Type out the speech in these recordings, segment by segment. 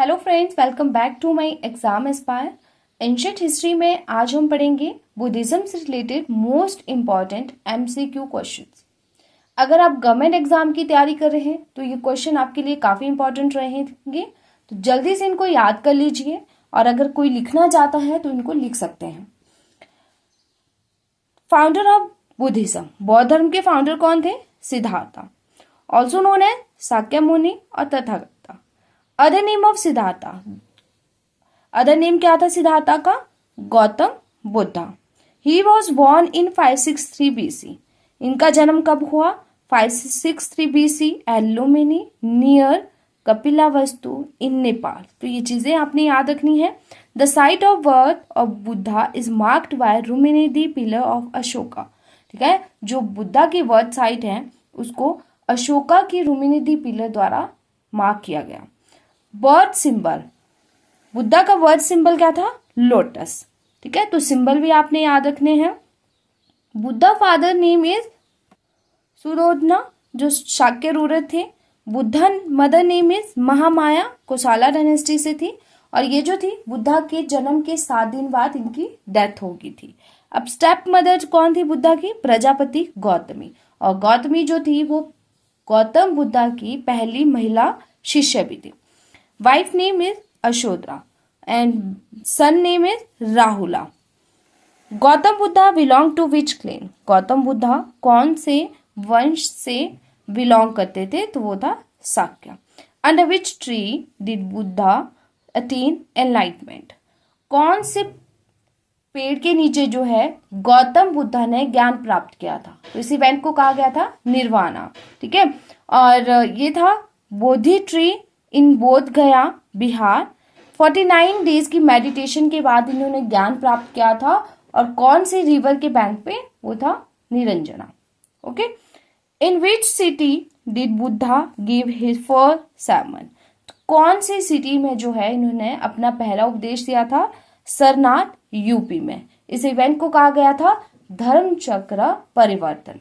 Hello friends, welcome back to my exam aspire. Ancient history में आज हम पढ़ेंगे बुद्धिज्म से related most important MCQ questions. अगर आप गवर्नमेंट एग्जाम की तैयारी कर रहे हैं तो ये क्वेश्चन आपके लिए काफ़ी इंपॉर्टेंट रहेंगे, तो जल्दी से इनको याद कर लीजिए और अगर कोई लिखना चाहता है तो इनको लिख सकते हैं। फाउंडर ऑफ बुद्धिज्म, बौद्ध धर्म के फाउंडर कौन थे? Siddhartha, also known as Shakyamuni और Tathagata. Other name of Siddhartha, other name क्या था सिद्धार्था का? Gautam Buddha. He was born in 563 BC। इनका जन्म कब हुआ? 563 BC at Lumbini near Kapilavastu in Nepal. तो ये चीजें आपने याद रखनी है। The site of birth of Buddha is marked by Rummindei pillar of Ashoka. ठीक है, जो बुद्धा की बर्थ साइट है उसको अशोका की रुमिनिदी पिलर द्वारा मार्क किया गया। बर्थ सिंबल, बुद्धा का बर्थ सिंबल क्या था? लोटस। ठीक है, तो सिंबल भी आपने याद रखने हैं। बुद्धा फादर नेम इज सुरोधना, जो शाक्य रूलर थे। Buddha mother name is Mahamaya, कोसाला dynasty से थी। और ये जो थी बुद्धा के जन्म के 7 दिन बाद इनकी डेथ हो गई थी। अब स्टेप मदर कौन थी बुद्धा की? प्रजापति गौतमी। और गौतमी जो थी वो गौतम बुद्धा की पहली महिला शिष्य भी थी। Wife name is Yashodhara and son name is Rahula. Gautam Buddha belong to which clan? Gautam Buddha कौन से वंश से बिलोंग करते थे? तो वो था Shakya. Under which tree did Buddha attain enlightenment? कौन से पेड़ के नीचे जो है गौतम बुद्धा ने ज्ञान प्राप्त किया था? तो इस इवेंट को कहा गया था निर्वाणा। ठीक है, और ये था बोधि ट्री इन बोध गया बिहार। 49 डेज की मेडिटेशन के बाद इन्होंने ज्ञान प्राप्त किया था। और कौन सी रिवर के बैंक पे? वो था Niranjana. Okay, in which city did Buddha give his first sermon? कौन सी सिटी में जो है इन्होंने अपना पहला उपदेश दिया था? सरनाथ, यूपी में। इस इवेंट को कहा गया था धर्म चक्र परिवर्तन।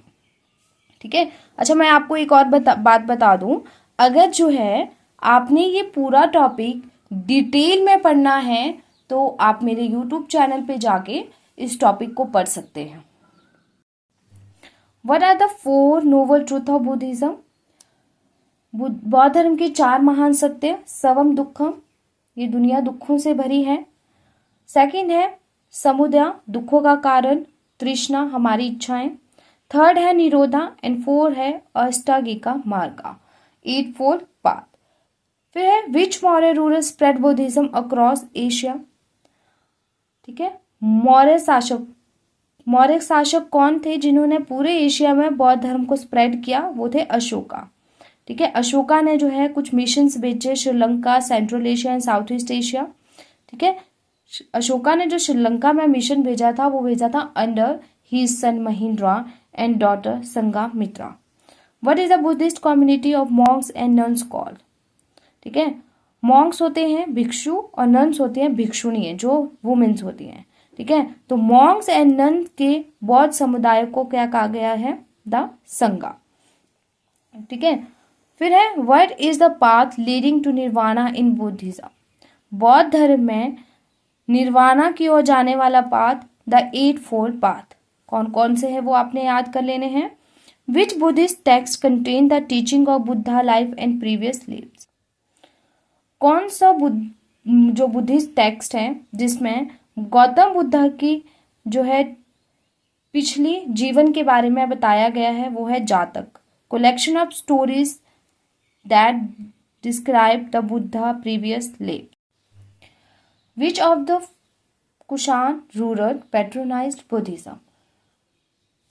ठीक है, अच्छा मैं आपको एक और बात बता दूं, अगर जो है आपने ये पूरा टॉपिक डिटेल में पढ़ना है तो आप मेरे YouTube चैनल पे जाके इस टॉपिक को पढ़ सकते हैं। What are the 4 noble truth of Buddhism? बौद्ध धर्म के 4 महान सत्य। सवम दुखम, ये दुनिया दुखों से भरी है। सेकंड है समुदय, दुखों का कारण। तृष्णा, हमारी इच्छाएं। थर्ड है निरोधा एंड 4 है अष्टांगिका मार्ग, 8 फोल्ड पाथ। फिर है which Maurya ruler spread Buddhism across Asia? ठीक है, मौर्य शासक कौन थे जिन्होंने पूरे एशिया में बौद्ध धर्म को स्प्रेड किया? वो थे अशोका। ठीक है, अशोका ने जो है कुछ मिशंस भेजे Sri Lanka, central Asia and south east Asia. ठीक है, अशोका ने जो श्रीलंका में मिशन भेजा था वो भेजा था under his son Mahindra and daughter Sanghamitra. What is the Buddhist community of Monks and nuns called? ठीक है, मॉन्क्स होते हैं भिक्षु और नन्स होती हैं भिक्षुणी, जो वुमेन्स होती हैं। ठीक है, तो मॉन्क्स एंड नन के बौद्ध समुदाय को क्या कहा गया है? द संघा। ठीक है, फिर है what is the path leading to nirvana in Buddhism? बौद्ध धर्म में निर्वाणा की ओर जाने वाला पाथ द 8 फोल्ड पाथ। कौन कौन से है वो आपने याद कर लेने हैं। Which Buddhist text contain the teaching of Buddha life and previous lives? कौन सा जो बुद्धिस्ट टेक्स्ट है जिसमें गौतम बुद्धा की जो है पिछली जीवन के बारे में बताया गया है? वो है Jataka, collection of stories that describe the Buddha previous life. Which of the Kushan ruler patronized Buddhism?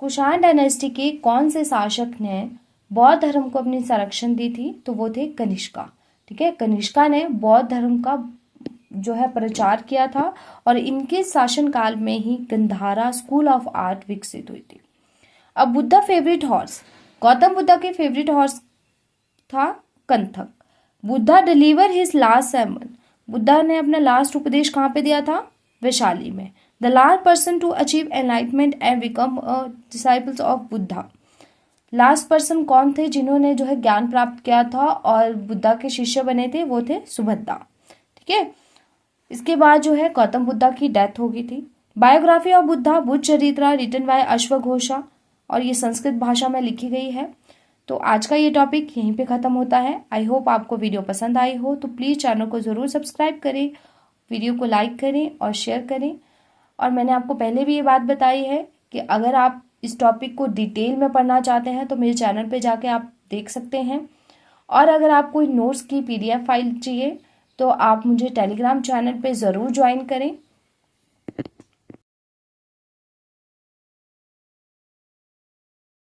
Kushan dynasty के कौन से शासक ने बौद्ध धर्म को अपनी संरक्षण दी थी? तो वो थे कनिष्का। ठीक है, कनिष्का ने बौद्ध धर्म का जो है प्रचार किया था और इनके शासनकाल में ही गंधारा स्कूल ऑफ आर्ट विकसित हुई थी। अब बुद्धा फेवरेट हॉर्स, गौतम बुद्धा के फेवरेट हॉर्स था Kanthaka. Buddha deliver his last sermon, Buddha ने अपना लास्ट उपदेश कहाँ पे दिया था? वैशाली में। The last person to achieve enlightenment and become disciples of Buddha, last person कौन थे जिन्होंने जो है ज्ञान प्राप्त किया था और बुद्धा के शिष्य बने थे? वो थे सुभद्रा। ठीक है। इसके बाद जो है गौतम बुद्धा की डेथ हो गई थी। Biography of Buddha, Buddhacharita written by अश्वघोषा, और ये संस्कृत भाषा में लिखी गई है। तो आज का ये टॉपिक यहीं पे ख़त्म होता है। आई होप आपको वीडियो पसंद आई हो, तो प्लीज़ चैनल को ज़रूर सब्सक्राइब करें, वीडियो को लाइक करें और शेयर करें। और मैंने आपको पहले भी ये बात बताई है कि अगर आप इस टॉपिक को डिटेल में पढ़ना चाहते हैं तो मेरे चैनल पे जाके आप देख सकते हैं। और अगर आपको नोट्स की PDF फाइल चाहिए तो आप मुझे टेलीग्राम चैनल पे ज़रूर ज्वाइन करें।